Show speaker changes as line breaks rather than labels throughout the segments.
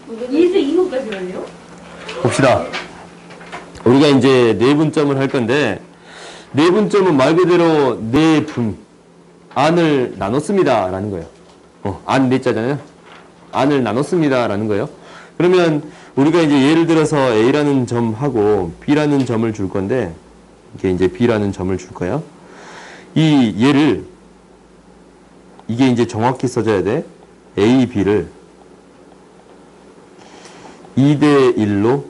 2에서 2분까지는요?
봅시다. 우리가 이제 내분점을 할 건데, 내분점은 말 그대로 내분, 안을 나눴습니다. 라는 거예요. 안 내자잖아요. 안을 나눴습니다. 라는 거예요. 그러면 우리가 이제 예를 들어서 A라는 점하고 B라는 점을 줄 건데, 이게 이제 B라는 점을 줄 거예요. 이 얘를, 이게 이제 정확히 써져야 돼. A, B를 2대 1로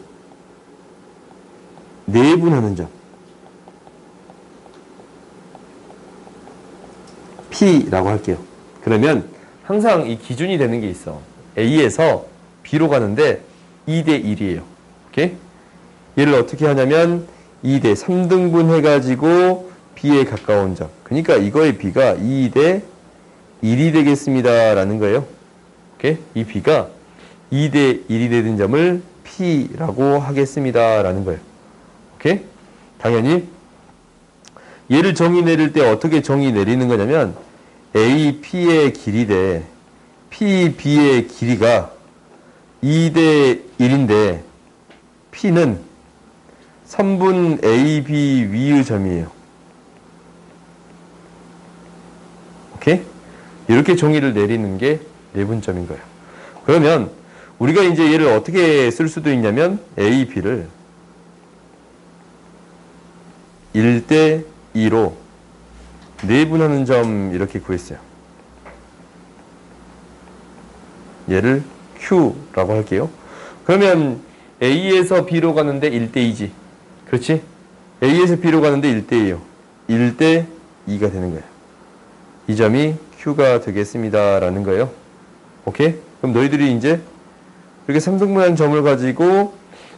내분하는 점. P라고 할게요. 그러면 항상 이 기준이 되는 게 있어. A에서 B로 가는데 2대 1이에요. 오케이? 얘를 어떻게 하냐면 2대 3등분 해가지고 B에 가까운 점. 그러니까 이거의 B가 2대 1이 되겠습니다. 라는 거예요. 오케이? 이 B가 2대 1이 되는 점을 P라고 하겠습니다. 라는 거예요. 오케이? 당연히 얘를 정의 내릴 때 어떻게 정의 내리는 거냐면 A, P의 길이 대 P, B의 길이가 2대 1인데 P는 선분 A, B 위의 점이에요. 오케이? 이렇게 정의를 내리는 게 내분점인 거예요. 그러면 우리가 이제 얘를 어떻게 쓸 수도 있냐면 A, B를 1대 2로 내분하는 점 이렇게 구했어요. 얘를 Q라고 할게요. 그러면 A에서 B로 가는데 1대 2지. 그렇지? A에서 B로 가는데 1대 2예요. 1대 2가 되는 거예요. 이 점이 Q가 되겠습니다. 라는 거예요. 오케이? 그럼 너희들이 이제 이렇게 3등분한 점을 가지고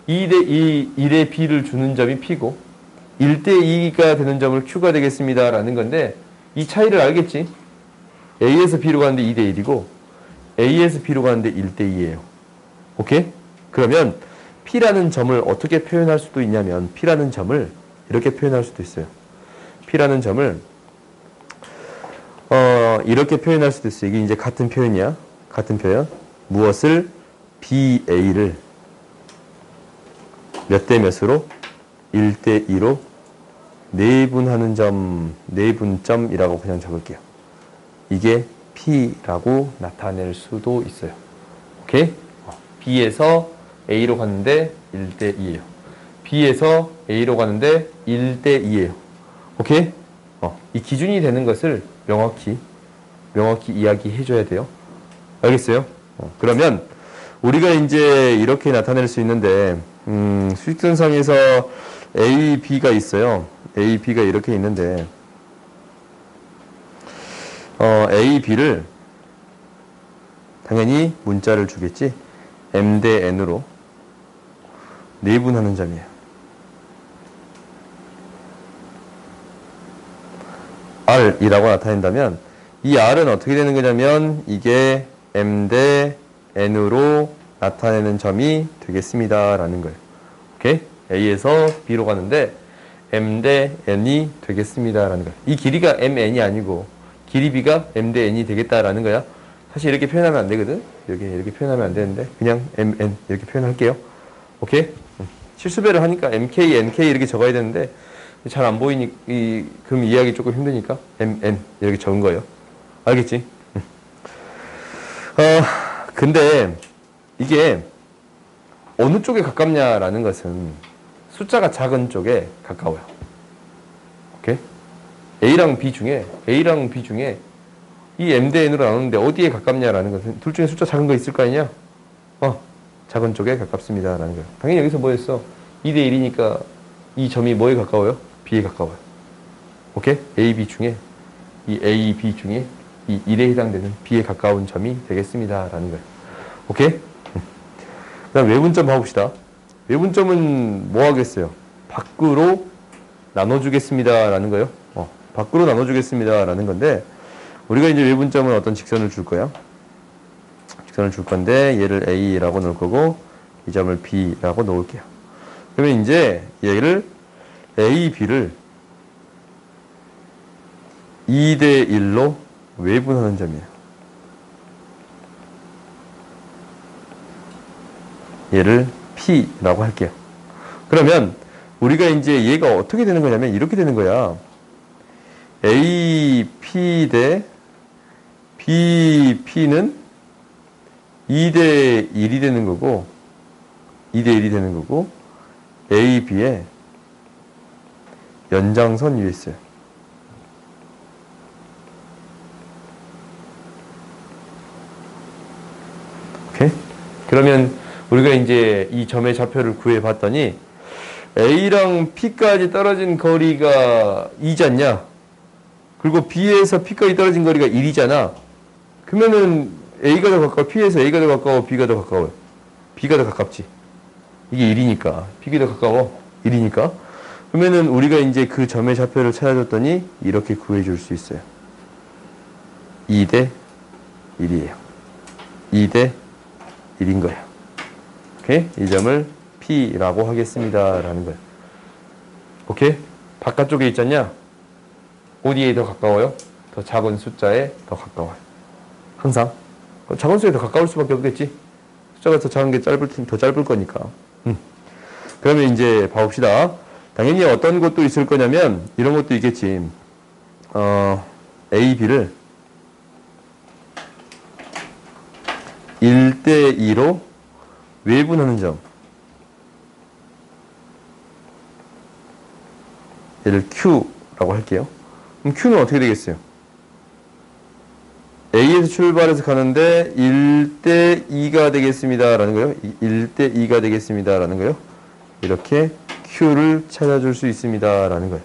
2대 2, 1의 B를 주는 점이 P고 1대 2가 되는 점을 Q가 되겠습니다. 라는 건데 이 차이를 알겠지? A에서 B로 가는데 2대 1이고 A에서 B로 가는데 1대 2예요. 오케이? 그러면 P라는 점을 어떻게 표현할 수도 있냐면 P라는 점을 이렇게 표현할 수도 있어요. P라는 점을 이렇게 표현할 수도 있어요. 이게 이제 같은 표현이야. 같은 표현. 무엇을 BA를 몇 대 몇으로? 1대 2로 내분하는 점, 내분점이라고 그냥 적을게요. 이게 P라고 나타낼 수도 있어요. 오케이? B에서 A로 갔는데 1대 2예요. B에서 A로 가는데 1대 2예요. 오케이? 이 기준이 되는 것을 명확히 이야기해 줘야 돼요. 알겠어요? 그러면 우리가 이제 이렇게 나타낼 수 있는데 수직선상에서 A, B가 있어요. A, B가 이렇게 있는데 A, B를 당연히 문자를 주겠지. M 대 N으로 내분하는 점이에요. R이라고 나타낸다면 이 R은 어떻게 되는 거냐면 이게 M 대 N으로 나타내는 점이 되겠습니다. 라는 거예요. 오케이? A에서 B로 가는데 M 대 N이 되겠습니다. 라는 거예요. 이 길이가 MN이 아니고 길이 B가 M 대 N이 되겠다라는 거야. 사실 이렇게 표현하면 안 되거든. 이렇게 표현하면 안 되는데 그냥 MN 이렇게 표현할게요. 오케이? 실수배를 하니까 MK, NK 이렇게 적어야 되는데 잘 안 보이니 그럼 이해하기 조금 힘드니까 MN 이렇게 적은 거예요. 알겠지? 근데 이게 어느 쪽에 가깝냐라는 것은 숫자가 작은 쪽에 가까워요. 오케이? A랑 B 중에 이 M 대 N으로 나누는데 어디에 가깝냐라는 것은 둘 중에 숫자 작은 거 있을 거 아니냐? 작은 쪽에 가깝습니다. 라는 거예요. 당연히 여기서 뭐였어? 2대 1이니까 이 점이 뭐에 가까워요? B에 가까워요. 오케이? A, B 중에 이 A, B 중에 이 1에 해당되는 B에 가까운 점이 되겠습니다. 라는 거예요. 오케이? 그 다음 외분점 봐봅시다. 외분점은 뭐 하겠어요? 밖으로 나눠주겠습니다. 라는 거예요. 밖으로 나눠주겠습니다. 라는 건데 우리가 이제 외분점은 어떤 직선을 줄 거야? 직선을 줄 건데 얘를 A라고 놓을 거고 이 점을 B라고 놓을게요. 그러면 이제 얘를 A, B를 2대 1로 외분하는 점이에요. 얘를 P라고 할게요. 그러면 우리가 이제 얘가 어떻게 되는 거냐면 이렇게 되는 거야. AP 대 BP는 2대 1이 되는 거고 2대 1이 되는 거고 AB의 연장선 위에 있어요. 오케이? 그러면 우리가 이제 이 점의 좌표를 구해 봤더니 A랑 P까지 떨어진 거리가 2잖냐? 그리고 B에서 P까지 떨어진 거리가 1이잖아. 그러면은 A가 더 가까워, P에서 A가 더 가까워, B가 더 가까워요. B가 더 가깝지. 이게 1이니까. B가 더 가까워. 1이니까. 그러면은 우리가 이제 그 점의 좌표를 찾아줬더니 이렇게 구해줄 수 있어요. 2대 1이에요. 2대 1인 거예요. 오케이? 이 점을 P라고 하겠습니다. 라는 거예요. 오케이? 바깥쪽에 있잖냐? 어디에 더 가까워요? 더 작은 숫자에 더 가까워요. 항상. 작은 숫자에 더 가까울 수밖에 없겠지? 숫자가 더 작은 게 더 짧을 거니까. 그러면 이제 봐봅시다. 당연히 어떤 것도 있을 거냐면, 이런 것도 있겠지. A, B를 1대 2로 외분하는 점. 얘를 Q라고 할게요. 그럼 Q는 어떻게 되겠어요? A에서 출발해서 가는데 1대 2가 되겠습니다. 라는 거예요. 1대 2가 되겠습니다. 라는 거예요. 이렇게 Q를 찾아줄 수 있습니다. 라는 거예요.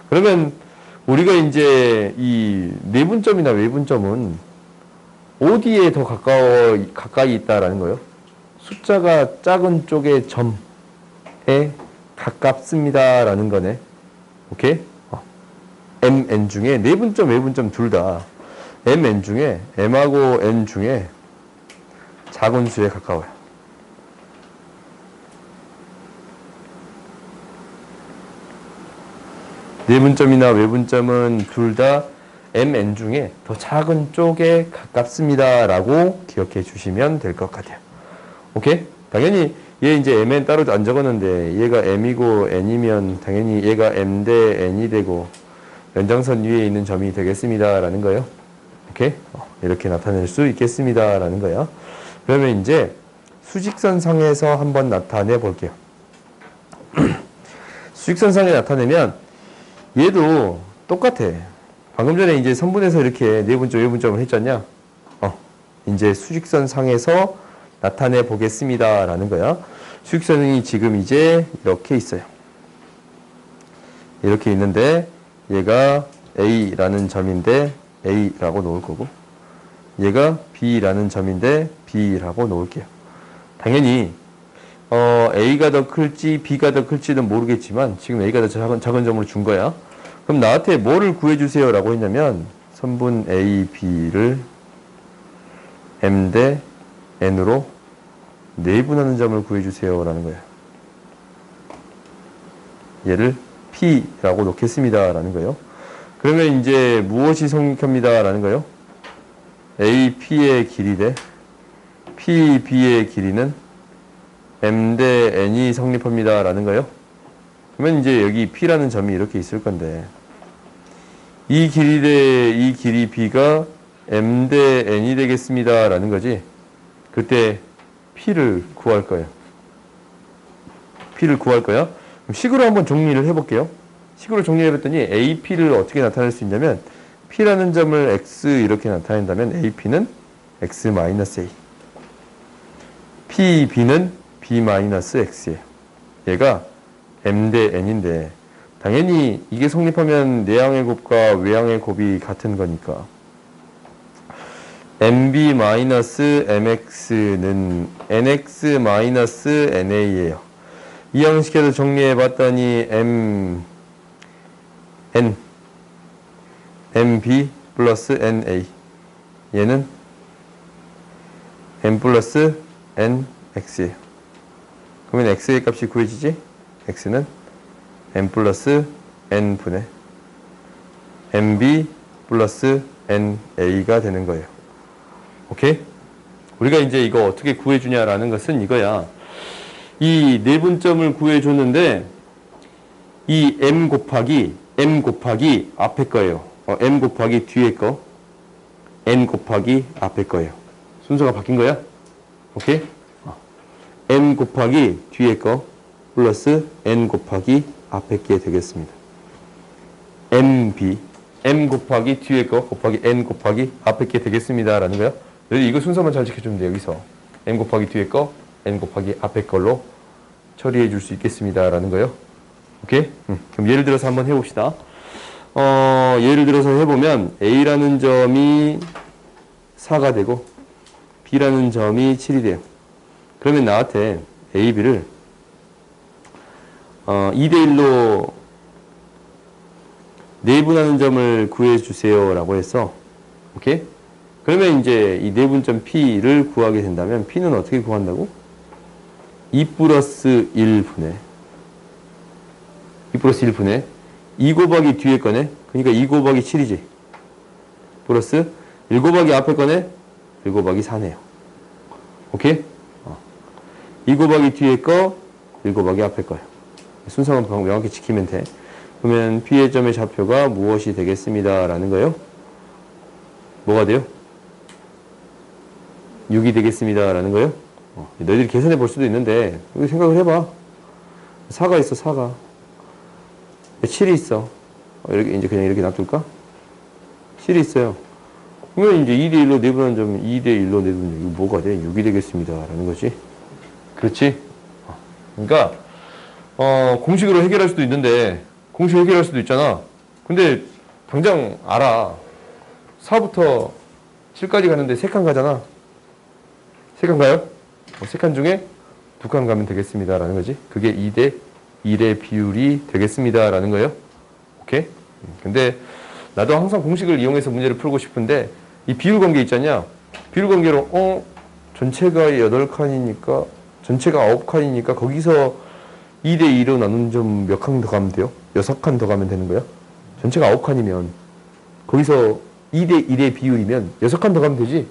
그러면 우리가 이제 이 내분점이나 외분점은 어디에 더 가까이 있다라는 거예요. 숫자가 작은 쪽의 점에 가깝습니다. 라는 거네. 오케이? M, N 중에 내분점, 외분점 둘 다 M, N 중에 M하고 N 중에 작은 수에 가까워요. 내분점이나 외분점은 둘 다 M, N 중에 더 작은 쪽에 가깝습니다. 라고 기억해 주시면 될 것 같아요. 오케이? 당연히 얘 이제 M, N 따로 안 적었는데 얘가 M이고 N이면 당연히 얘가 M 대 N이 되고 연장선 위에 있는 점이 되겠습니다. 라는 거예요. 오케이? 이렇게 나타낼 수 있겠습니다. 라는 거예요. 그러면 이제 수직선상에서 한번 나타내 볼게요. 수직선상에 나타내면 얘도 똑같아. 방금 전에 이제 선분에서 이렇게 내분점, 외분점을 했잖냐? 이제 수직선상에서 나타내 보겠습니다. 라는 거야. 수직선이 지금 이제 이렇게 있어요. 이렇게 있는데 얘가 A라는 점인데 A라고 놓을 거고 얘가 B라는 점인데 B라고 놓을게요. 당연히 A가 더 클지 B가 더 클지는 모르겠지만 지금 A가 더 작은 점으로 준 거야. 그럼 나한테 뭐를 구해주세요 라고 했냐면 선분 A, B를 M 대 N으로 내분하는 점을 구해주세요 라는 거예요. 얘를 P라고 놓겠습니다 라는 거예요. 그러면 이제 무엇이 성립합니다 라는 거예요? A, P의 길이 대 P, B의 길이는 M 대 N이 성립합니다 라는 거예요. 그러면 이제 여기 P라는 점이 이렇게 있을 건데 이 길이 대 이 길이 B가 M 대 N이 되겠습니다 라는 거지. 그때 P를 구할 거예요. P를 구할 거야. 그럼 식으로 한번 정리를 해볼게요. 식으로 정리해봤더니 AP를 어떻게 나타낼 수 있냐면 P라는 점을 X 이렇게 나타낸다면 AP는 X-A PB는 B-X예요. 얘가 M 대 N인데 당연히 이게 성립하면 내항의 곱과 외항의 곱이 같은 거니까 MB-MX는 NX-NA예요. 이 형식에서 정리해봤더니 MB 플러스 NA 얘는 M 플러스 NX예요. 그러면 X의 값이 구해지지? X는 M 플러스 N분의 MB 플러스 NA가 되는 거예요. 오케이? 우리가 이제 이거 어떻게 구해주냐라는 것은 이거야. 이 내분점을 구해줬는데 이 m 곱하기 앞에 거예요. m 곱하기 뒤에 거, n 곱하기 앞에 거예요. 순서가 바뀐 거야? 오케이? m 곱하기 뒤에 거 플러스 n 곱하기 앞에 게 되겠습니다. m 곱하기 뒤에 거 곱하기 n 곱하기 앞에 게 되겠습니다. 라는 거야. 이거 순서만 잘 지켜주면 돼. 여기서 m 곱하기 뒤에 거 n 곱하기 앞에 걸로 처리해 줄 수 있겠습니다. 라는 거예요. 오케이? 그럼 예를 들어서 한번 해봅시다. 예를 들어서 해보면 A라는 점이 4가 되고 B라는 점이 7이 돼요. 그러면 나한테 A, B를 2대1로 내분하는 점을 구해주세요. 라고 했어. 오케이? 그러면 이제 이 내분점 P를 구하게 된다면 P는 어떻게 구한다고? 2 플러스 1분의 2 곱하기 뒤에 거네. 그러니까 2 곱하기 7이지. 플러스 1 곱하기 앞에 거네. 1 곱하기 4네요. 오케이? 2 곱하기 뒤에 거, 1 곱하기 앞에 거예요. 순서만 명확히 지키면 돼. 그러면 P의 점의 좌표가 무엇이 되겠습니다. 라는 거예요. 뭐가 돼요? 6이 되겠습니다. 라는 거예요. 너희들이 계산해 볼 수도 있는데 여기 생각을 해봐. 4가 있어. 4가 7이 있어. 이렇게 이제 그냥 이렇게 놔둘까? 7이 있어요. 그러면 이제 2대1로 내분하는 점 2대1로 내분하는 점 이거 뭐가 돼? 6이 되겠습니다. 라는 거지. 그렇지? 그러니까 공식으로 해결할 수도 있는데 공식 해결할 수도 있잖아. 근데 당장 알아. 4부터 7까지 가는데 3칸 가잖아. 3칸 가요? 3칸 중에 2칸 가면 되겠습니다. 라는 거지. 그게 2대 1의 비율이 되겠습니다. 라는 거예요. 오케이? 근데 나도 항상 공식을 이용해서 문제를 풀고 싶은데 이 비율 관계 있잖냐. 비율 관계로 전체가 8칸이니까 전체가 9칸이니까 거기서 2대 2로 나눈 점 몇 칸 더 가면 돼요? 6칸 더 가면 되는 거야? 전체가 9칸이면 거기서 2대 1의 비율이면 6칸 더 가면 되지?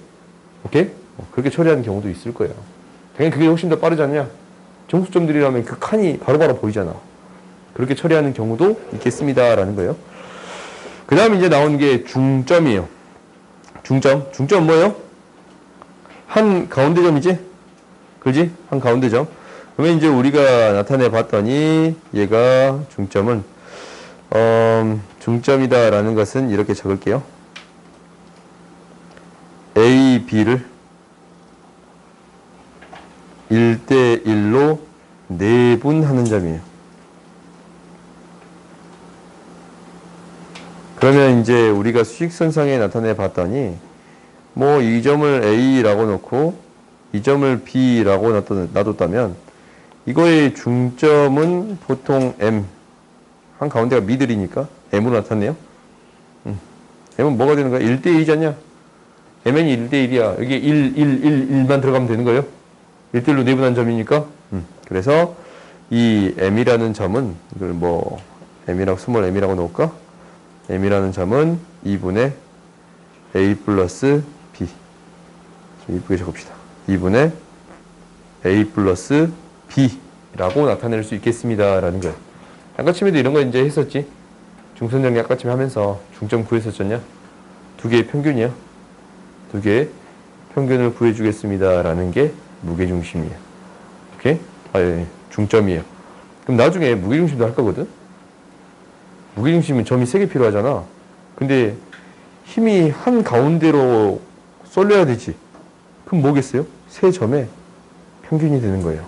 오케이? 그렇게 처리하는 경우도 있을 거예요. 당연히 그게 훨씬 더 빠르지 않냐? 정수점들이라면 그 칸이 바로바로 보이잖아. 그렇게 처리하는 경우도 있겠습니다. 라는 거예요. 그 다음에 이제 나온 게 중점이에요. 중점. 중점 뭐예요? 한 가운데 점이지? 그지? 한 가운데 점. 그러면 이제 우리가 나타내 봤더니 얘가 중점은 중점이다 라는 것은 이렇게 적을게요. A, B를 1대1로 내분하는 점이에요. 그러면 이제 우리가 수직선상에 나타내 봤더니 뭐 이 점을 A라고 놓고 이 점을 B라고 놔뒀다면 이거의 중점은 보통 M 한 가운데가 미들이니까 M으로 나타내요. M은 뭐가 되는 거야? 1대1이잖냐? MN이 1대1이야. 여기 1만 들어가면 되는 거예요. 1대1로 내분한 점이니까. 그래서 이 M이라는 점은 이걸 뭐 M이라고 스몰 M이라고 놓을까? M이라는 점은 2분의 A 플러스 B. 좀 이쁘게 적읍시다. 2분의 A 플러스 B라고 나타낼 수 있겠습니다. 라는 거예요. 아까쯤에도 이런 거 이제 했었지. 중선 정리 아까쯤에 하면서 중점 구했었잖냐? 두 개의 평균이야. 두 개의 평균을 구해주겠습니다. 라는 게 무게중심이에요. 오케이? 예, 중점이에요. 그럼 나중에 무게중심도 할 거거든? 무게중심은 점이 3개 필요하잖아. 근데 힘이 한 가운데로 쏠려야 되지. 그럼 뭐겠어요? 세 점의 평균이 되는 거예요.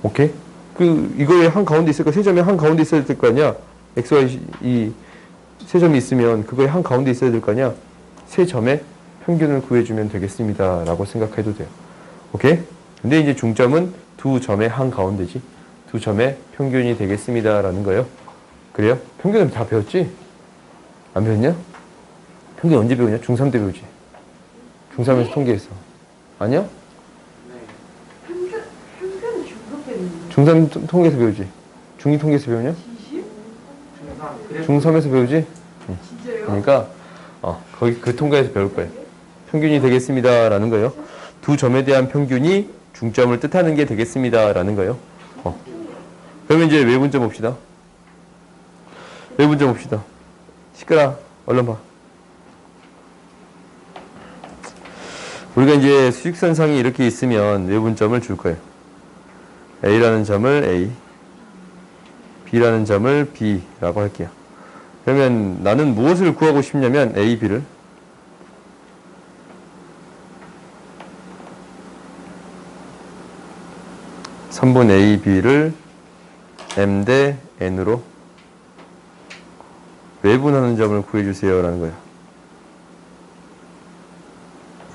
오케이? 이거에 한 가운데 있을까? 세 점에 한 가운데 있어야 될 거 아니야? X, Y, 이 세 점이 있으면 그거에 한 가운데 있어야 될 거 아니야? 세 점의 평균을 구해주면 되겠습니다. 라고 생각해도 돼요. 오케이? 근데 이제 중점은 두 점의 한 가운데지. 두 점의 평균이 되겠습니다. 라는 거예요. 그래요? 평균은 다 배웠지? 안 배웠냐? 평균 언제 배우냐? 중3 때 배우지. 중3에서 통계했어. 아니야?
평균은 중급 때문에.
중3 통계에서 배우지. 중2 통계에서 배우냐? 중3에서 배우지?
진짜요?
그러니까 거기 그 통계에서 배울 거예요. 평균이 되겠습니다. 라는 거예요. 두 점에 대한 평균이 중점을 뜻하는 게 되겠습니다. 라는 거예요. 그러면 이제 외분점 봅시다. 외분점 봅시다. 시끄라. 얼른 봐. 우리가 이제 수직선상이 이렇게 있으면 외분점을 줄 거예요. A라는 점을 A, B라는 점을 B라고 할게요. 그러면 나는 무엇을 구하고 싶냐면 A, B를 3분 A, B를 M 대 N으로 외분하는 점을 구해주세요 라는 거예요.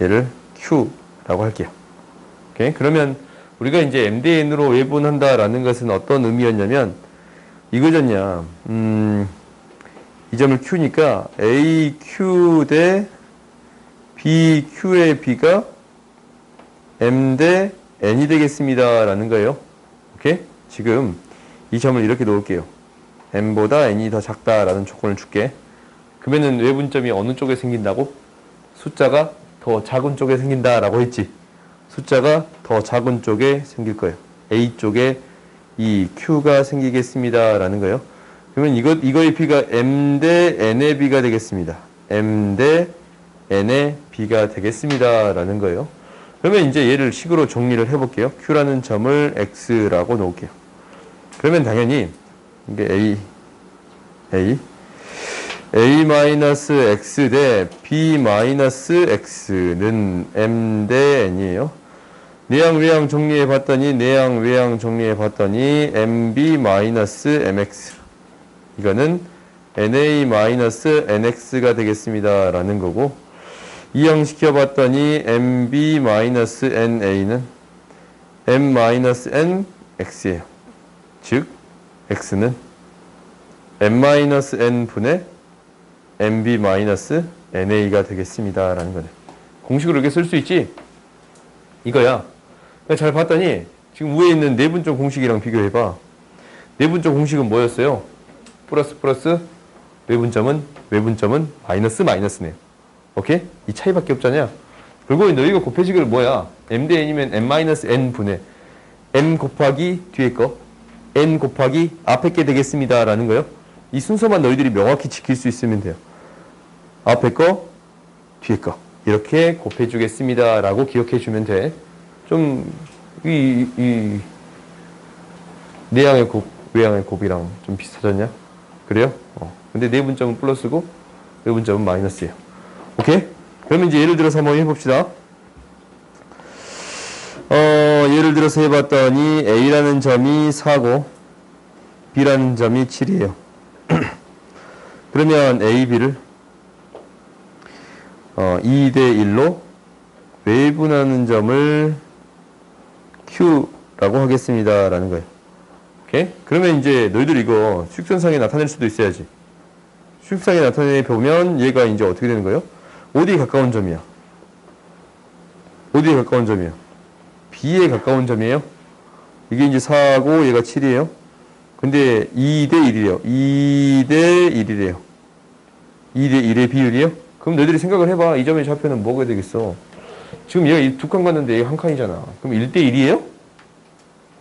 얘를 Q라고 할게요. 오케이? 그러면 우리가 이제 M 대 N으로 외분한다 라는 것은 어떤 의미였냐면 이거잖냐. 이 점을 Q니까 AQ 대 BQ의 B가 M 대 N이 되겠습니다 라는 거예요. 오케이? 지금 이 점을 이렇게 놓을게요. M보다 N이 더 작다라는 조건을 줄게. 그러면은 외분점이 어느 쪽에 생긴다고? 숫자가 더 작은 쪽에 생긴다라고 했지. 숫자가 더 작은 쪽에 생길 거예요. A 쪽에 이 Q가 생기겠습니다 라는 거예요. 그러면 이거의 B가 M 대 N의 B가 되겠습니다. M 대 N의 B가 되겠습니다 라는 거예요. 그러면 이제 얘를 식으로 정리를 해볼게요. Q라는 점을 X라고 놓을게요. 그러면 당연히 이게 A-X 대 B-X는 M 대 N이에요. 내양 외양 정리해 봤더니 MB-MX 이거는 NA-NX가 되겠습니다 라는 거고, 이항시켜 봤더니 MB-NA는 M-NX예요. 즉 X는 M-N분의 MB-NA가 되겠습니다 라는 거네. 공식으로 이렇게 쓸 수 있지? 이거야. 잘 봤더니 지금 위에 있는 내분점 공식이랑 비교해봐. 내분점 공식은 뭐였어요? 플러스 외분점은 마이너스네요. 오케이? 이 차이밖에 없잖냐? 그리고 너희가 곱해지기를 뭐야? M 대 N이면 M-N분의 M 곱하기 뒤에 거 N 곱하기 앞에 게 되겠습니다 라는 거예요. 이 순서만 너희들이 명확히 지킬 수 있으면 돼요. 앞에 거, 뒤에 거 이렇게 곱해주겠습니다 라고 기억해주면 돼. 좀 내양의 곱, 외양의 곱이랑 좀 비슷하잖냐? 그래요? 근데 내분점은 플러스고 외분점은 마이너스예요. 오케이? 그러면 이제 예를 들어서 한번 해봅시다. 예를 들어서 해봤더니 A라는 점이 4고 B라는 점이 7이에요. 그러면 A, B를 2 대 1로 외분하는 점을 Q라고 하겠습니다 라는 거예요. 오케이? 그러면 이제 너희들 이거 수직선상에 나타낼 수도 있어야지. 수직선상에 나타내 보면 얘가 이제 어떻게 되는 거예요? 어디에 가까운 점이야? 어디에 가까운 점이야? B에 가까운 점이에요. 이게 이제 4고 얘가 7이에요. 근데 2 대 1이래요. 2 대 1이래요. 2 대 1의 비율이에요? 그럼 너희들이 생각을 해봐. 이 점의 좌표는 뭐가 되겠어? 지금 얘가 두 칸 갔는데 얘가 한 칸이잖아. 그럼 1 대 1이에요?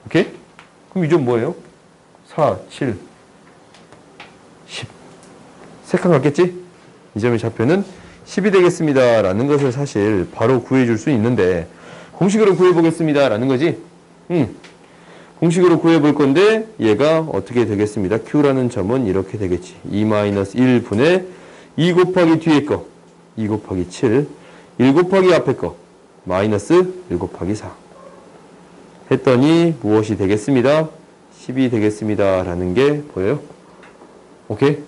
오케이? 그럼 이 점 뭐예요? 4, 7, 10. 3칸 갔겠지? 이 점의 좌표는 10이 되겠습니다 라는 것을 사실 바로 구해줄 수 있는데, 공식으로 구해보겠습니다 라는 거지. 공식으로 구해볼 건데 얘가 어떻게 되겠습니다. Q라는 점은 이렇게 되겠지. 2-1분의 2 곱하기 뒤에 거 2 곱하기 7, 1 곱하기 앞에 거 마이너스 1 곱하기 4 했더니 무엇이 되겠습니다. 10이 되겠습니다 라는 게 보여요? 오케이?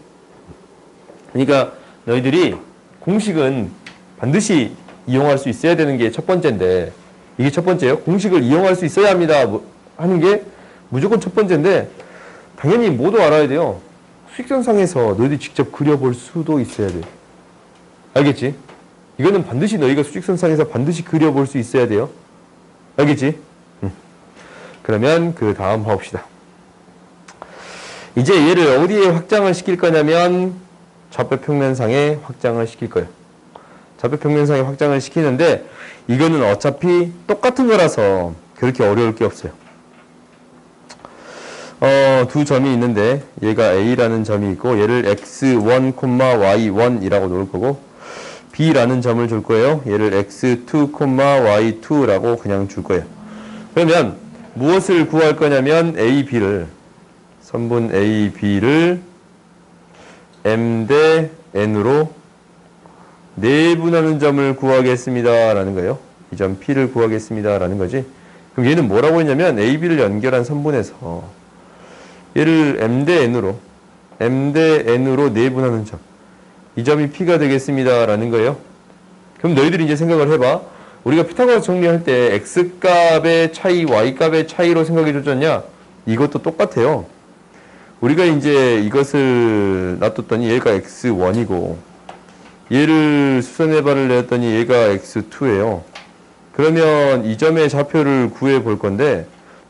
그러니까 너희들이 공식은 반드시 이용할 수 있어야 되는 게 첫 번째인데, 이게 첫 번째예요. 공식을 이용할 수 있어야 합니다 하는 게 무조건 첫 번째인데, 당연히 모두 알아야 돼요. 수직선상에서 너희들이 직접 그려볼 수도 있어야 돼요. 알겠지? 이거는 반드시 너희가 수직선상에서 반드시 그려볼 수 있어야 돼요. 알겠지? 그러면 그 다음 봐봅시다. 이제 얘를 어디에 확장을 시킬 거냐면 좌표 평면상에 확장을 시킬 거예요. 좌표 평면상에 확장을 시키는데 이거는 어차피 똑같은 거라서 그렇게 어려울 게 없어요. 두 점이 있는데 얘가 A라는 점이 있고 얘를 x1, y1이라고 놓을 거고 B라는 점을 줄 거예요. 얘를 x2, y2라고 그냥 줄 거예요. 그러면 무엇을 구할 거냐면 A, B를 선분 A, B를 M 대 N으로 내분하는 점을 구하겠습니다 라는 거예요. 이 점 P를 구하겠습니다 라는 거지. 그럼 얘는 뭐라고 했냐면 A, B를 연결한 선분에서 얘를 M 대 N으로 내분하는 점, 이 점이 P가 되겠습니다 라는 거예요. 그럼 너희들이 이제 생각을 해봐. 우리가 피타고라스 정리할 때 X값의 차이, Y값의 차이로 생각해 줬잖냐? 이것도 똑같아요. 우리가 이제 이것을 놔뒀더니 얘가 X1이고 얘를 수선해발을 내었더니 얘가 X2예요. 그러면 이 점의 좌표를 구해 볼 건데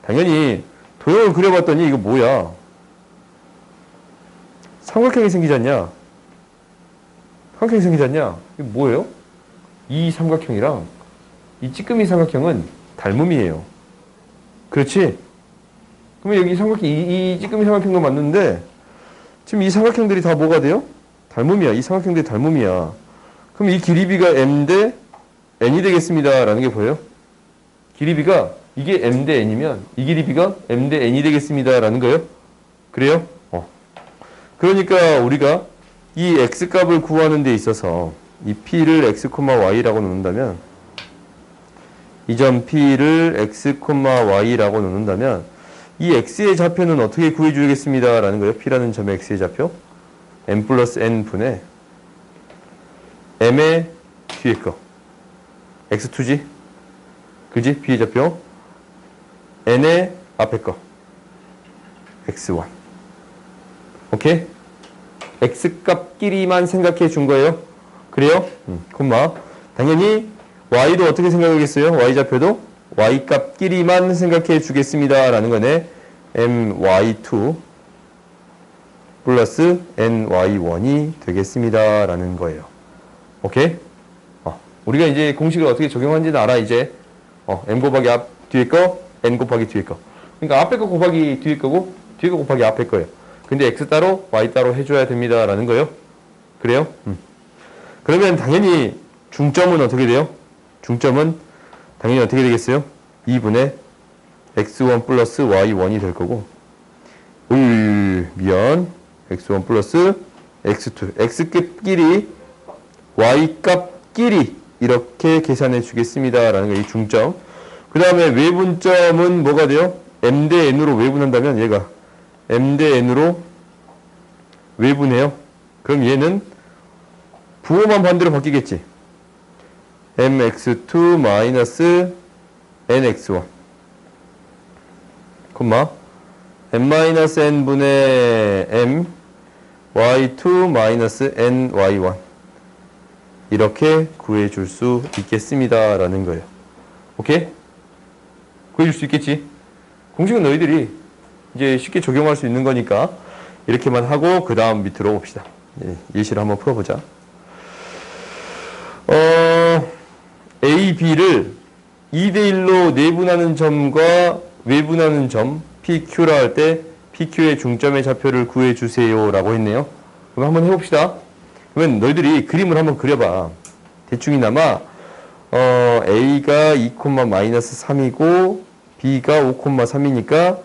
당연히 도형을 그려봤더니 이거 뭐야? 삼각형이 생기지 않냐? 삼각형이 생기지 않냐? 이게 뭐예요? 이 삼각형이랑 이 찌끄미 삼각형은 닮음이에요. 그렇지? 그러면 여기 삼각형, 이 찌끄미 삼각형도 맞는데 지금 이 삼각형들이 다 뭐가 돼요? 닮음이야. 이 삼각형들이 닮음이야. 그럼 이 길이비가 M 대 N이 되겠습니다. 라는 게 보여요? 길이비가 이게 M 대 N이면 이 길이비가 M 대 N이 되겠습니다. 라는 거예요? 그래요? 그러니까 우리가 이 X값을 구하는 데 있어서 이 P를 X, Y라고 놓는다면 이 점 P를 X, Y라고 놓는다면 이 X의 좌표는 어떻게 구해주겠습니다. 라는 거예요. P라는 점의 X의 좌표. M 플러스 N 분의 M의 뒤에 거. X2지? 그지? P의 좌표. N의 앞에 거. X1. 오케이? X값끼리만 생각해 준 거예요. 그래요? 콤마. 당연히 Y도 어떻게 생각하겠어요? Y좌표도 Y값끼리만 생각해 주겠습니다. 라는 거네. MY2 플러스 NY1이 되겠습니다. 라는 거예요. 오케이? 우리가 이제 공식을 어떻게 적용하는지는 알아, 이제. M 곱하기 앞, 뒤에 거, N 곱하기 뒤에 거. 그러니까 앞에 거 곱하기 뒤에 거고, 뒤에 거 곱하기 앞에 거예요. 근데 X 따로, Y 따로 해줘야 됩니다. 라는 거예요. 그래요? 그러면 당연히 중점은 어떻게 돼요? 중점은 당연히 어떻게 되겠어요? 2분의 X1 플러스 Y1이 될 거고, 미안. X1 플러스 X2. X값끼리, Y값끼리 이렇게 계산해 주겠습니다. 라는 거, 이 중점. 그 다음에 외분점은 뭐가 돼요? M 대 N으로 외분한다면 얘가 M 대 N으로 외분해요. 그럼 얘는 부호만 반대로 바뀌겠지. mx2 마이너스 nx1 콤마 n-n분의 m y2 마이너스 ny1 이렇게 구해줄 수 있겠습니다. 라는 거예요. 오케이? 구해줄 수 있겠지? 공식은 너희들이 이제 쉽게 적용할 수 있는 거니까 이렇게만 하고 그 다음 밑으로 봅시다. 예시를 한번 풀어보자. A, B를 2대1로 내분하는 점과 외분하는 점 PQ라 할 때 PQ의 중점의 좌표를 구해주세요 라고 했네요. 그럼 한번 해봅시다. 그러면 너희들이 그림을 한번 그려봐. 대충이나마 A가 2,-3이고 B가 5,3이니까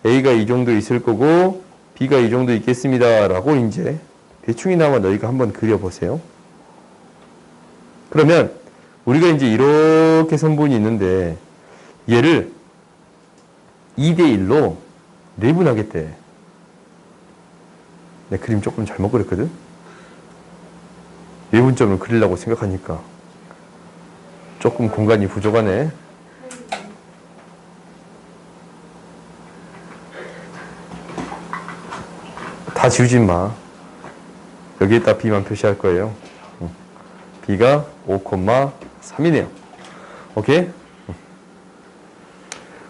A가 이 정도 있을 거고 B가 이 정도 있겠습니다 라고 이제 대충이나마 너희가 한번 그려보세요. 그러면 우리가 이제 이렇게 선분이 있는데 얘를 2대1로 내분하겠대. 내 그림 조금 잘못 그렸거든? 내분점을 그리려고 생각하니까 조금 공간이 부족하네. 다 지우지 마. 여기에다 B만 표시할 거예요. B가 5,3이네요. 오케이?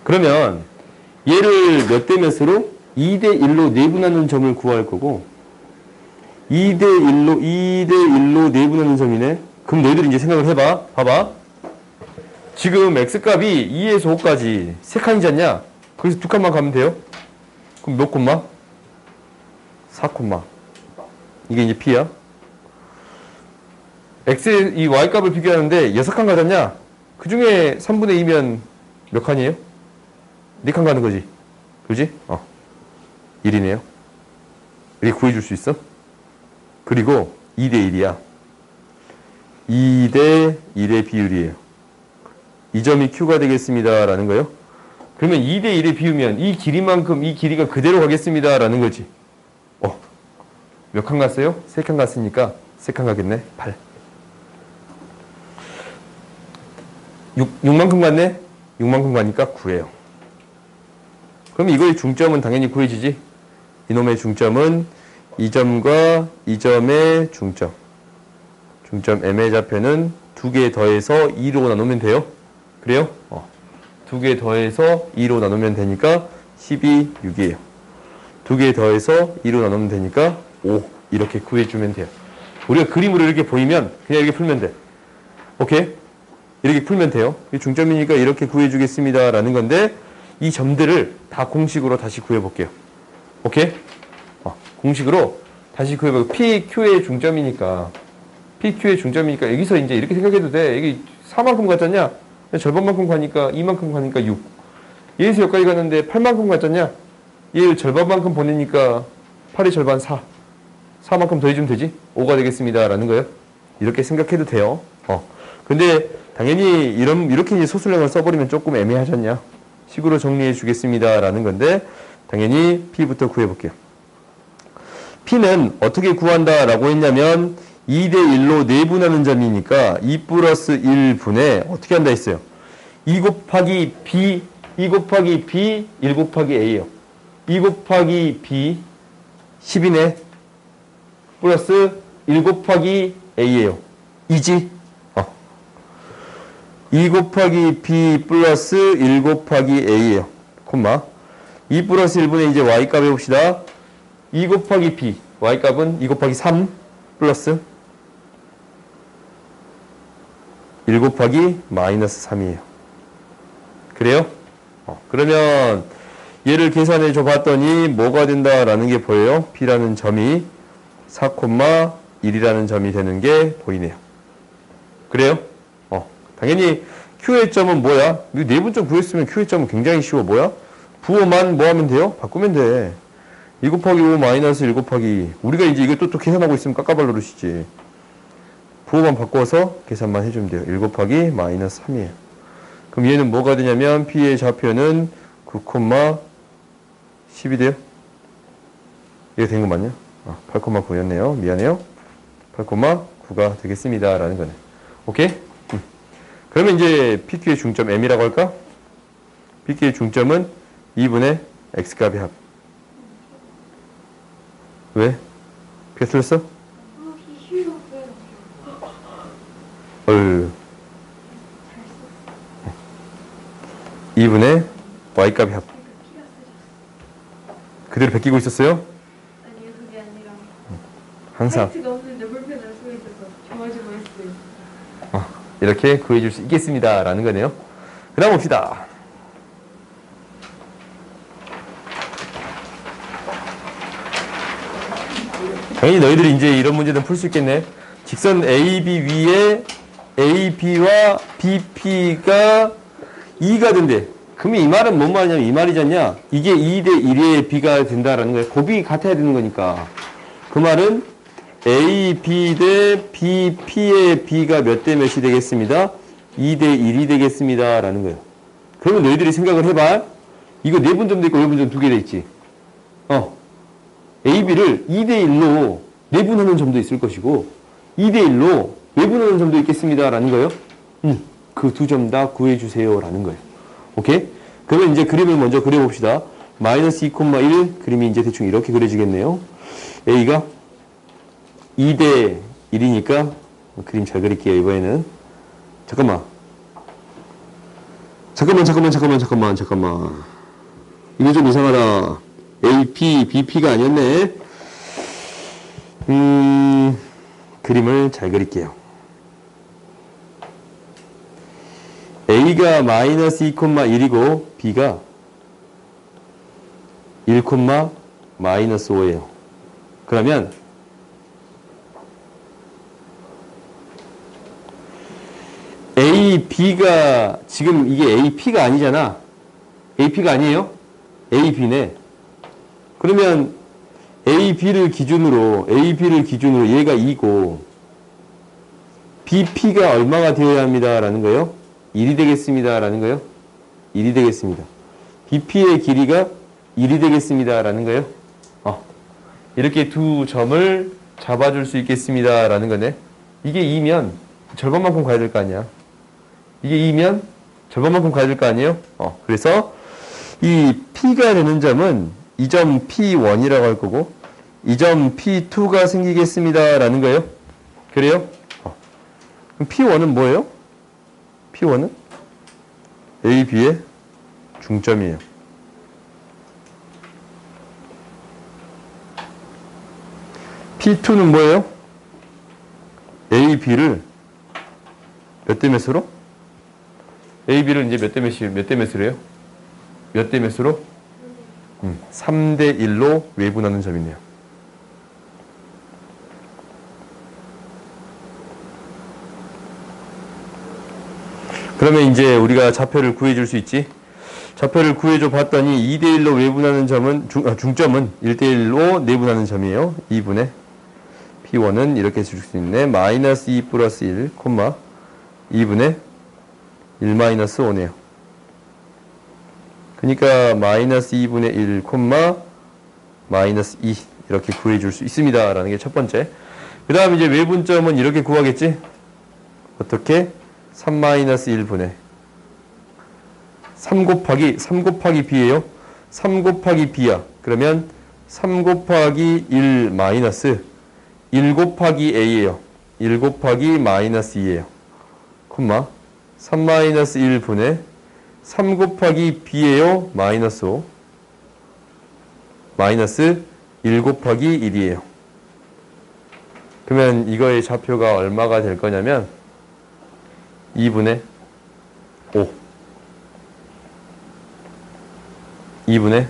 그러면 얘를 몇 대 몇으로? 2대1로 내분하는 점을 구할 거고 2대1로 내분하는 점이네. 그럼 너희들이 이제 생각을 해봐. 봐봐. 지금 x값이 2에서 5까지 3칸이지 않냐? 거기서 2칸만 가면 돼요? 그럼 몇 콤마? 4콤마. 이게 이제 p야. x의 이 y값을 비교하는데 6칸 가졌냐? 그 중에 3분의 2면 몇 칸이에요? 4칸 가는 거지. 그지? 1이네요. 이렇게 구해줄 수 있어? 그리고 2대 1이야. 2대 1의 비율이에요. 이 점이 Q가 되겠습니다. 라는 거예요. 그러면 2대 1에 비우면 이 길이만큼 이 길이가 그대로 가겠습니다. 라는 거지. 몇 칸 갔어요? 3칸 갔으니까 3칸 가겠네. 8. 6만큼 갔네? 6만큼 가니까 9예요. 그럼 이거의 중점은 당연히 구해지지. 이놈의 중점은 이 점과 이 점의 중점. 중점 M의 좌표는 2개 더해서 2로 나누면 돼요. 그래요? 2개 더해서 2로 나누면 되니까 12, 6이에요. 2개 더해서 2로 나누면 되니까 5. 이렇게 구해주면 돼요. 우리가 그림으로 이렇게 보이면 그냥 이렇게 풀면 돼. 오케이? 이렇게 풀면 돼요. 이 중점이니까 이렇게 구해주겠습니다. 라는 건데 이 점들을 다 공식으로 다시 구해볼게요. 오케이? 공식으로 다시 구해볼게요. PQ의 중점이니까 여기서 이제 이렇게 생각해도 돼. 이게 4만큼 갔잖냐? 절반만큼 가니까 2만큼 가니까 6. 얘에서 여기까지 갔는데 8만큼 갔잖냐? 얘 절반만큼 보내니까 8의 절반 4. 4만큼 더해주면 되지? 5가 되겠습니다. 라는 거예요. 이렇게 생각해도 돼요. 근데 당연히 이렇게 이제 소수령을 써버리면 조금 애매하잖냐? 식으로 정리해 주겠습니다. 라는 건데 당연히 P부터 구해볼게요. P는 어떻게 구한다 라고 했냐면 2대 1로 내분하는 점이니까 2 플러스 1분의 어떻게 한다 했어요? 2 곱하기 B, 1 곱하기 A예요. 2 곱하기 B 10이네. 플러스 1 곱하기 A예요. 이지? 2 곱하기 B 플러스 1 곱하기 A예요. 콤마. 2 플러스 1분의 이제 Y값 해봅시다. 2 곱하기 B. Y값은 2 곱하기 3 플러스 1 곱하기 마이너스 3이에요. 그래요? 그러면 얘를 계산해 줘 봤더니 뭐가 된다라는 게 보여요? B라는 점이 4,1이라는 점이 되는 게 보이네요. 그래요? 당연히 Q의 점은 뭐야? 내분점 구했으면 Q의 점은 굉장히 쉬워. 뭐야? 부호만 뭐 하면 돼요? 바꾸면 돼. 2 곱하기 5 마이너스 1 곱하기. 우리가 이제 이걸 또 계산하고 있으면 깎아발 노릇이지. 부호만 바꿔서 계산만 해주면 돼요. 1 곱하기 마이너스 3이에요. 그럼 얘는 뭐가 되냐면 P의 좌표는 9, 10이 돼요? 이게 된 거 맞냐? 8,9였네요. 미안해요. 8,9가 되겠습니다. 라는 거네. 오케이? 그러면 이제 PQ의 중점 M이라고 할까? PQ의 중점은 2분의 X값의 합. 왜? P가 틀렸어? 얼 2분의 Y값의 합. 그대로 베끼고 있었어요?
아니요, 그게 아니라
항상
사이트가 없는데 볼펜을 쓰고 있어서 정하지고 했어요.
이렇게 구해줄 수 있겠습니다. 라는 거네요. 그 다음 봅시다. 당연히 너희들이 이제 이런 문제는 풀 수 있겠네. 직선 AB 위에 AB와 BP가 2가 된대. 그러면 이 말은 뭔 말이냐면 이 말이잖냐. 이게 2대 1의 B가 된다라는 거예요. 곱이 같아야 되는 거니까. 그 말은 AB 대 BP의 B가 몇 대 몇이 되겠습니다? 2대 1이 되겠습니다. 라는 거예요. 그러면 너희들이 생각을 해봐. 이거 내분점도 있고 외분점 2개 돼 있지. AB를 2대 1로 내분하는 점도 있을 것이고 2대 1로 외분하는 점도 있겠습니다. 라는 거예요. 그 두 점 다 구해주세요. 라는 거예요. 오케이? 그러면 이제 그림을 먼저 그려봅시다. 마이너스 2,1 그림이 이제 대충 이렇게 그려지겠네요. A가 2대 1이니까 그림 잘 그릴게요. 이번에는 잠깐만 이거 좀 이상하다. AP, BP가 아니었네. 그림을 잘 그릴게요. A가 마이너스 2,1이고 B가 1, 마이너스 5예요. 그러면 A, B가 지금 이게 A, P가 아니잖아. A, P가 아니에요? A, B네. 그러면 A, B를 기준으로 얘가 2고 B, P가 얼마가 되어야 합니다. 라는 거예요? 1이 되겠습니다. 라는 거예요? 1이 되겠습니다. B, P의 길이가 1이 되겠습니다. 라는 거예요? 이렇게 두 점을 잡아줄 수 있겠습니다. 라는 거네. 이게 2면 절반만큼 가야 될 거 아니야. 이게 2면 절반만큼 가야 될 거 아니에요? 그래서 이 P가 되는 점은 이 점 P1이라고 할 거고 이 점 P2가 생기겠습니다. 라는 거예요. 그래요? 그럼 P1은 뭐예요? P1은 A, B의 중점이에요. P2는 뭐예요? A, B를 몇 대 몇으로? A, B를 이제 몇 대 몇으로 해요? 몇 대 몇으로? 3대 1로 외분하는 점이네요. 그러면 이제 우리가 좌표를 구해줄 수 있지? 좌표를 구해줘 봤더니 2대 1로 외분하는 점은 중점은 1대 1로 내분하는 점이에요. 2분의 P1은 이렇게 줄 수 있네. 마이너스 2 플러스 1, 2분의 1 마이너스 5네요. 그러니까 마이너스 2분의 1, 마이너스 2 이렇게 구해줄 수 있습니다. 라는 게 첫 번째. 그 다음 이제 외분점은 이렇게 구하겠지? 어떻게? 3 마이너스 1분의 3 곱하기 B예요. 3 곱하기 B야. 그러면 3 곱하기 1 마이너스 1 곱하기 A예요. 1 곱하기 마이너스 2예요. 3 마이너스 1분의 3 곱하기 B예요. 마이너스 5 마이너스 1 곱하기 1이에요. 그러면 이거의 좌표가 얼마가 될 거냐면 2분의 5 2분의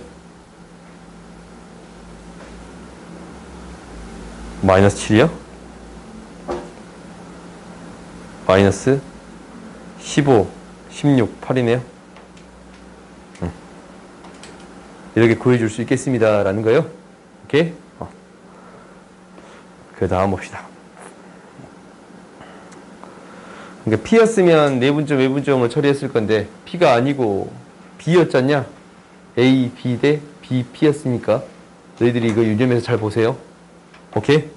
마이너스 7이요? 마이너스 15, 16, 8이네요. 이렇게 구해줄 수 있겠습니다. 라는 거예요. 오케이? 그 다음 봅시다. 그러니까 P였으면 내분점, 외분점을 처리했을 건데 P가 아니고 B였잖냐? A, B 대 B, P였으니까 너희들이 이거 유념해서 잘 보세요. 오케이?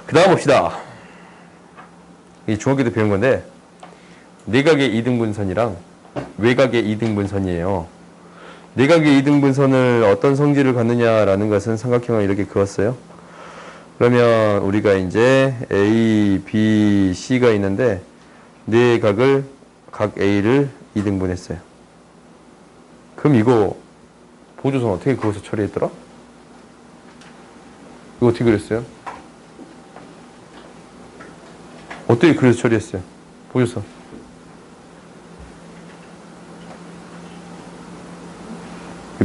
그 다음 봅시다. 이 중학교 때 배운 건데 내각의 이등분선이랑 외각의 이등분선이에요. 내각의 이등분선을 어떤 성질을 갖느냐라는 것은 삼각형을 이렇게 그었어요. 그러면 우리가 이제 A, B, C가 있는데 네 각을 각 A를 이등분했어요. 그럼 이거 보조선 어떻게 그어서 처리했더라? 이거 어떻게 그렸어요? 어떻게 그려서 처리했어요? 보조선.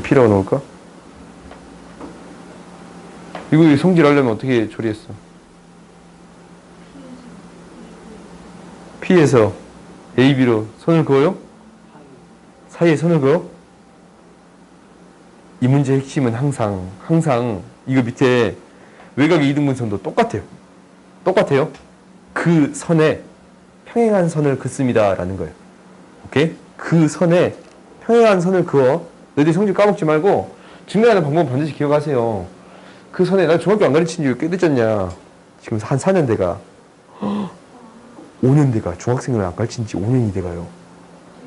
P라고 넣을까? 이거 성질하려면 어떻게 처리했어? P에서 A, B로 선을 그어요? 사이에 선을 그어? 이 문제의 핵심은 항상 이거 밑에 외곽의 이등분선도 똑같아요. 똑같아요. 그 선에 평행한 선을 긋습니다. 라는 거예요. 오케이? 그 선에 평행한 선을 그어. 너희들 성질 까먹지 말고 증명하는 방법은 반드시 기억하세요. 그 선에 나 중학교 안 가르친 지 꽤 늦었냐. 지금 한 4년 돼가. 5년 돼가. 중학생을 안 가르친 지 5년이 돼가요.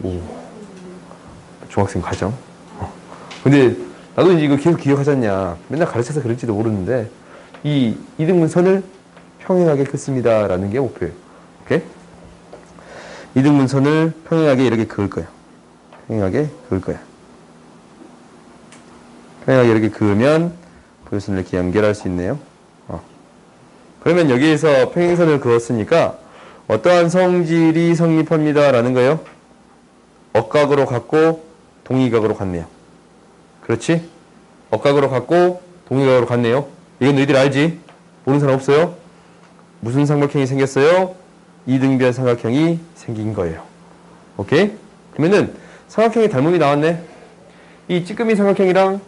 오. 중학생 과정. 근데 나도 이제 이거 계속 기억하잖냐. 맨날 가르쳐서 그럴지도 모르는데 이 이등분선을 평행하게 긋습니다. 라는 게 목표예요. 오케이? 이등분선을 평행하게 이렇게 그을 거야. 평행하게 그을 거야. 평행하게 이렇게 그으면 보조선을 이렇게 연결할 수 있네요. 그러면 여기에서 평행선을 그었으니까 어떠한 성질이 성립합니다. 라는 거예요. 억각으로 같고 동의각으로 같네요. 그렇지? 억각으로 같고 동의각으로 같네요. 이건 너희들 알지? 모르는 사람 없어요? 무슨 삼각형이 생겼어요? 이등변 삼각형이 생긴 거예요. 오케이? 그러면은 삼각형의 닮음이 나왔네. 이 찌끄미 삼각형이랑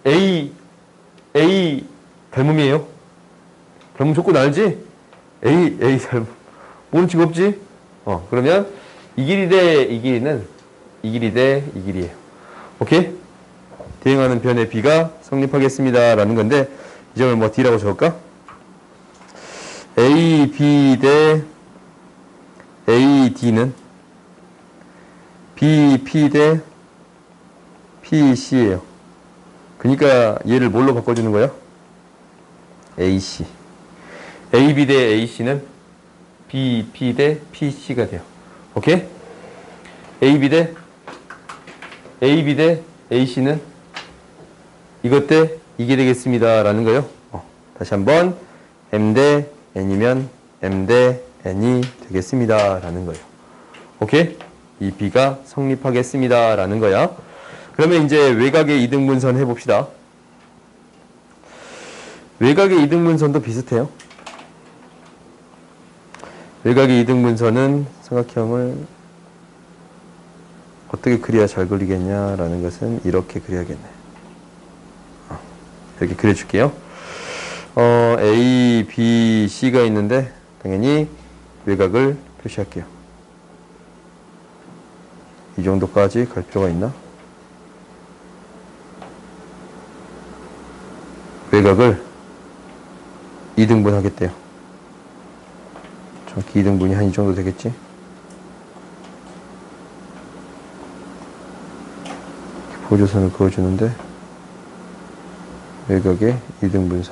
A 닮음이에요. 닮음 조건 알지? A 닮음. 모르는 친구 없지? 그러면 이 길이 대 이 길이는 이 길이 대 이 길이에요. 오케이? 대응하는 변의 B가 성립하겠습니다. 라는 건데, 이 점을 뭐 D라고 적을까? A, B 대 A, D는 B, P 대 P, C예요. 그러니까 얘를 뭘로 바꿔주는 거야? A, C. A, B 대 A, C는 B, P 대 P, C가 돼요. 오케이? A, B 대 A, C는 이것 대 이게 되겠습니다. 라는 거예요. 다시 한번 M 대 N이면 M 대 N이 되겠습니다. 라는 거예요. 오케이? 이 B가 성립하겠습니다. 라는 거야. 그러면 이제 외곽의 이등분선 해봅시다. 외곽의 이등분선도 비슷해요. 외곽의 이등분선은 삼각형을 어떻게 그려야 잘 그리겠냐라는 것은 이렇게 그려야겠네. 이렇게 그려줄게요. A, B, C가 있는데 당연히 외곽을 표시할게요. 이 정도까지 갈 필요가 있나? 외곽을 2등분 하겠대요. 정확히 2등분이 한 이 정도 되겠지? 보조선을 그어주는데 외곽의 2등분선.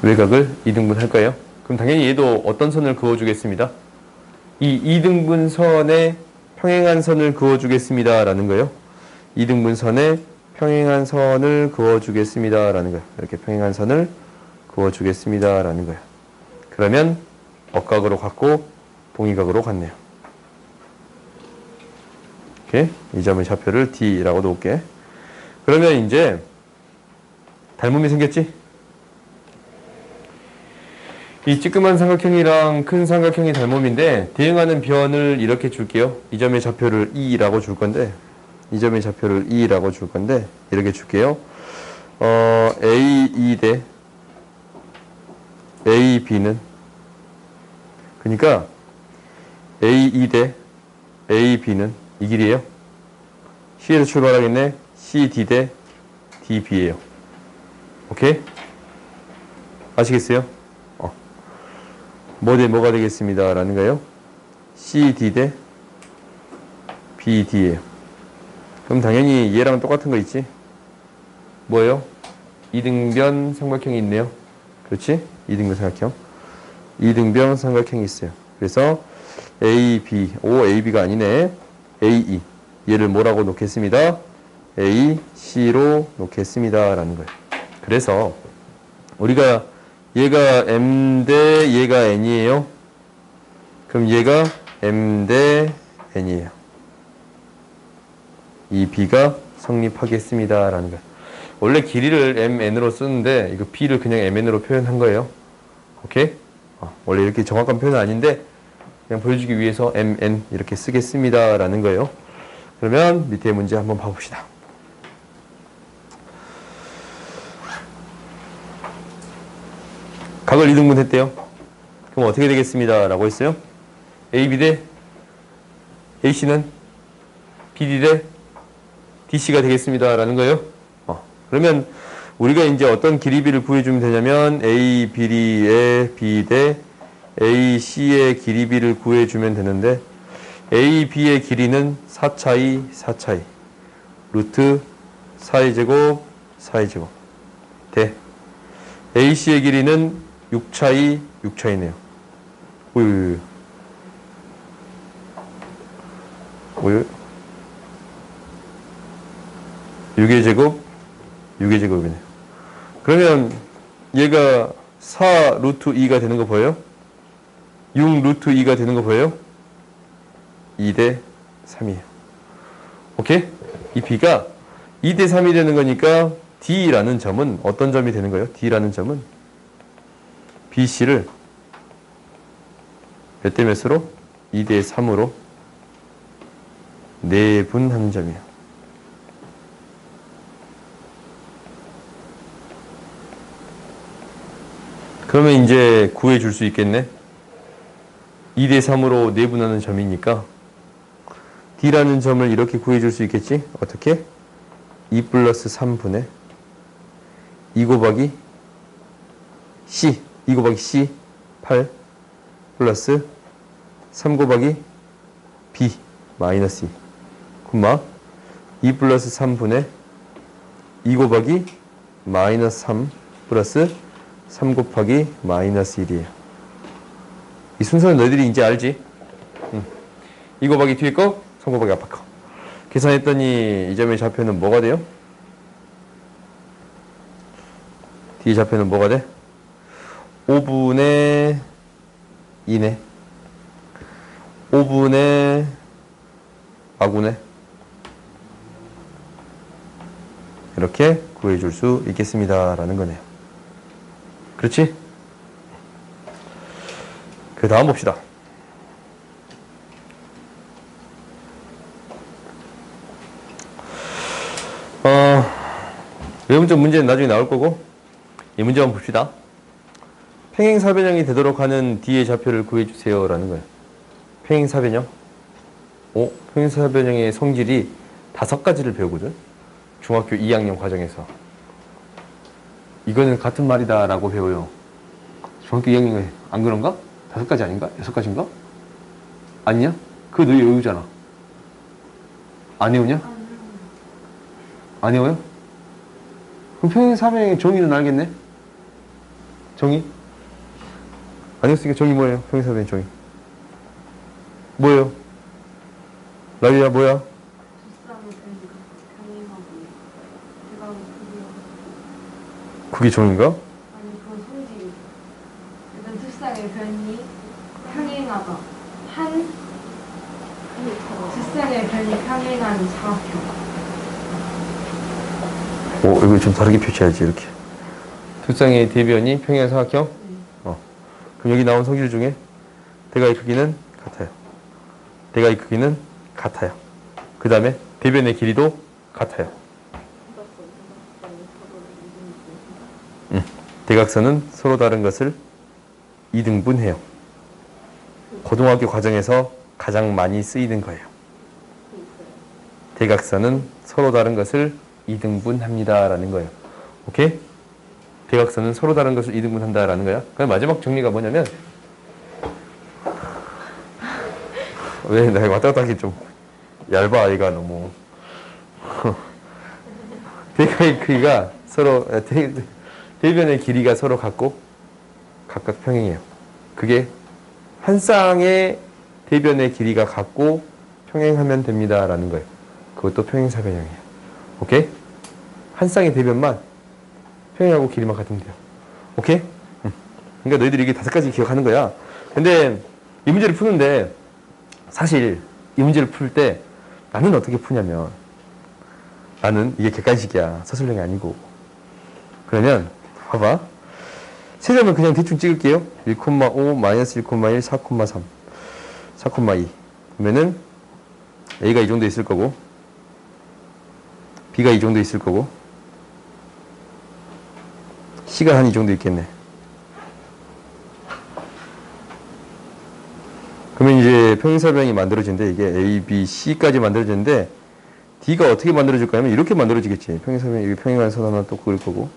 외곽을 2등분 할 거예요. 그럼 당연히 얘도 어떤 선을 그어주겠습니다. 이 2등분선에 평행한 선을 그어주겠습니다. 라는 거예요. 2등분선에 평행한 선을 그어주겠습니다. 라는 거예요. 이렇게 평행한 선을 그어주겠습니다. 라는 거예요. 그러면 억각으로 같고 동의각으로 같네요. 오케이? 이 점의 좌표를 D라고 놓을게. 그러면 이제 닮음이 생겼지? 이 찌끄만 삼각형이랑 큰 삼각형이 닮음인데 대응하는 변을 이렇게 줄게요. 이 점의 좌표를 E라고 줄 건데 이 점의 좌표를 E라고 줄 건데 이렇게 줄게요. A2 대 AB는 그러니까 A2 대 AB는 이 길이에요. C에서 출발하겠네. CD 대 DB예요. 오케이? 아시겠어요? 뭐 대 뭐가 되겠습니다. 라는 거예요. CD 대 BD예요. 그럼 당연히 얘랑 똑같은 거 있지? 뭐예요? 이등변 삼각형이 있네요. 그렇지? 이등변 삼각형. 이등변 삼각형이 있어요. 그래서 AB, AB가 아니네. AE. 얘를 뭐라고 놓겠습니다? AC로 놓겠습니다. 라는 거예요. 그래서 우리가 얘가 M 대 얘가 N이에요. 그럼 얘가 M 대 N이에요. 이 B가 성립하겠습니다. 라는 거예요. 원래 길이를 MN으로 쓰는데 이거 B를 그냥 MN으로 표현한 거예요. 오케이? 원래 이렇게 정확한 표현은 아닌데 그냥 보여주기 위해서 MN 이렇게 쓰겠습니다. 라는 거예요. 그러면 밑에 문제 한번 봐봅시다. 각을 2등분 했대요. 그럼 어떻게 되겠습니다. 라고 했어요. AB 대 AC는 BD 대 DC가 되겠습니다. 라는 거예요. 그러면 우리가 이제 어떤 길이비를 구해주면 되냐면 A, B의 B 대 AC의 길이비를 구해주면 되는데 A, B의 길이는 4차이, 4차이. 루트 4의 제곱, 4의 제곱. 대 AC의 길이는 6차이, 6차이네요. 오유. 6의 제곱, 6의 제곱이네요. 그러면 얘가 4 루트 2가 되는 거 보여요? 6 루트 2가 되는 거 보여요? 2대 3이에요. 오케이? 이 B가 2대 3이 되는 거니까 D라는 점은 어떤 점이 되는 거예요? D라는 점은 BC를 몇 대 몇으로? 2대 3으로 내분하는 점이에요. 그러면 이제 구해 줄 수 있겠네. 2대 3으로 내분하는 점이니까 D라는 점을 이렇게 구해 줄 수 있겠지? 어떻게? 2 플러스 3분의 2 곱하기 C 2 곱하기 C 8 플러스 3 곱하기 B 마이너스 2 콤마 2 플러스 3분의 2 곱하기 마이너스 3 플러스 3 곱하기 마이너스 1이에요. 이 순서는 너희들이 이제 알지? 2 곱하기 뒤에 거, 3 곱하기 앞에 거. 계산했더니 이 점의 좌표는 뭐가 돼요? 뒤에 좌표는 뭐가 돼? 5분의 2네. 5분의 아구네. 이렇게 구해줄 수 있겠습니다. 라는 거네요. 그렇지? 그 다음 봅시다. 외문적 문제는 나중에 나올 거고 이 문제 한번 봅시다. 평행사변형이 되도록 하는 D의 좌표를 구해주세요 라는 거예요. 평행사변형. 평행사변형의 성질이 5가지를 배우거든. 중학교 2학년 과정에서. 이거는 같은 말이다 라고 배워요. 중학교 2학년에 안 그런가? 5가지 아닌가? 6가지인가? 아니냐? 그거 너희 외우잖아. 안 외우냐? 안 외워요? 그럼 평행사변형의 정의는 알겠네? 정의? 안 외웠으니까 정의 뭐예요? 평행사변형 정의. 뭐예요? 라비야 뭐야? 그게 정의인가?
아니 그건 성질이. 일단 두쌍의 변이 평행하다. 두쌍의 변이 평행하는 사각형.
이거 좀 다르게 표시해야지 이렇게. 두 쌍의 대변이 평행한 사각형? 그럼 여기 나온 성질 중에 대각의 크기는 같아요. 대각의 크기는 같아요. 그 다음에 대변의 길이도 같아요. 대각선은 서로 다른 것을 이등분해요. 고등학교 과정에서 가장 많이 쓰이는 거예요. 대각선은 서로 다른 것을 이등분합니다 라는 거예요. 오케이? 대각선은 서로 다른 것을 이등분한다 라는 거야. 그럼 마지막 정리가 뭐냐면 왜 내가 왔다 갔다 하기 좀 얇아 아이가 너무. 대각의 크기가 서로 대변의 길이가 서로 같고 각각 평행해요. 그게 한 쌍의 대변의 길이가 같고 평행하면 됩니다 라는 거예요. 그것도 평행사변형이에요. 오케이? 한 쌍의 대변만 평행하고 길이만 같으면 돼요. 오케이? 그러니까 너희들이 이게 5가지 기억하는 거야. 근데 이 문제를 푸는데 사실 이 문제를 풀 때 나는 어떻게 푸냐면 나는 이게 객관식이야. 서술형이 아니고. 그러면 봐봐. 세 점을 그냥 대충 찍을게요. 1,5, 마이너스 1,1, 4,3, 4,2. 그러면은 A가 이 정도 있을 거고 B가 이 정도 있을 거고 C가 한 이 정도 있겠네. 그러면 이제 평행사변형이 만들어진대. 이게 A, B, C까지 만들어지는데 D가 어떻게 만들어질 거냐면 이렇게 만들어지겠지. 평행사변형, 여기 평행한 선 하나 또 그을 거고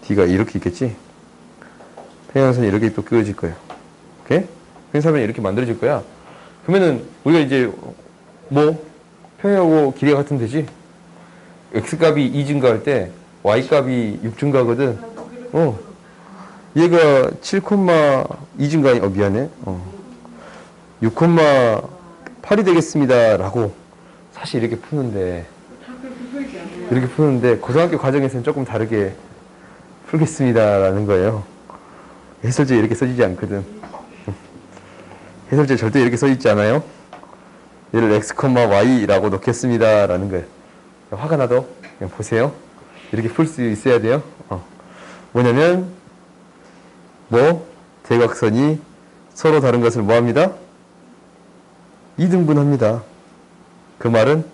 D가 이렇게 있겠지. 평행한 선이 이렇게 또 그어질 거예요. 오케이? 평행사변형이 이렇게 만들어질 거야. 그러면은 우리가 이제 뭐 평행하고 길이가 같으면 되지. X값이 2 증가할 때 Y값이 6 증가하거든. 얘가 7,2 증가, 미안해. 6,8이 되겠습니다. 라고 사실 이렇게 푸는데, 고등학교 과정에서는 조금 다르게 풀겠습니다라는 거예요. 해설지에 이렇게 써지지 않거든. 해설지에 절대 이렇게 써있지 않아요. 얘를 x, y라고 놓겠습니다라는 거예요. 화가 나도 그냥 보세요. 이렇게 풀 수 있어야 돼요. 뭐냐면 대각선이 서로 다른 것을 뭐합니다? 이등분합니다. 그 말은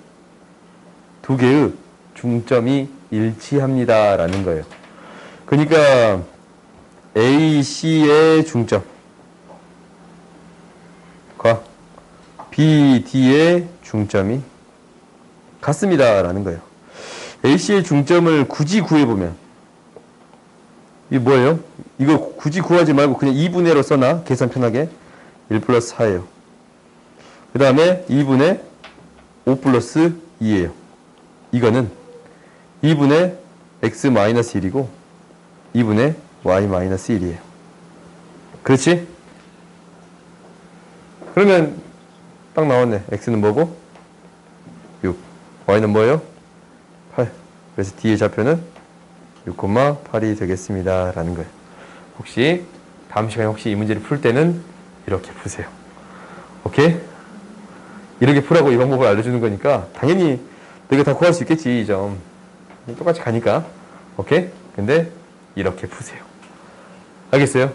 두 개의 중점이 일치합니다 라는 거예요. 그러니까 AC의 중점과 BD의 중점이 같습니다 라는 거예요. AC의 중점을 굳이 구해보면 이게 뭐예요? 이거 굳이 구하지 말고 그냥 2분의로 써놔. 계산 편하게. 1 플러스 4예요. 그 다음에 2분의 5 플러스 2예요. 이거는 2분의 x 마이너스 1이고 2분의 y 마이너스 1이에요. 그렇지? 그러면 딱 나왔네. x는 뭐고? 6. y는 뭐예요? 8. 그래서 D의 좌표는 6,8이 되겠습니다 라는 거예요. 혹시 다음 시간에 혹시 이 문제를 풀 때는 이렇게 푸세요. 오케이? 이렇게 풀라고 이 방법을 알려주는 거니까 당연히 너희가 다 구할 수 있겠지. 이 점 똑같이 가니까. 오케이? 근데 이렇게 푸세요. 알겠어요?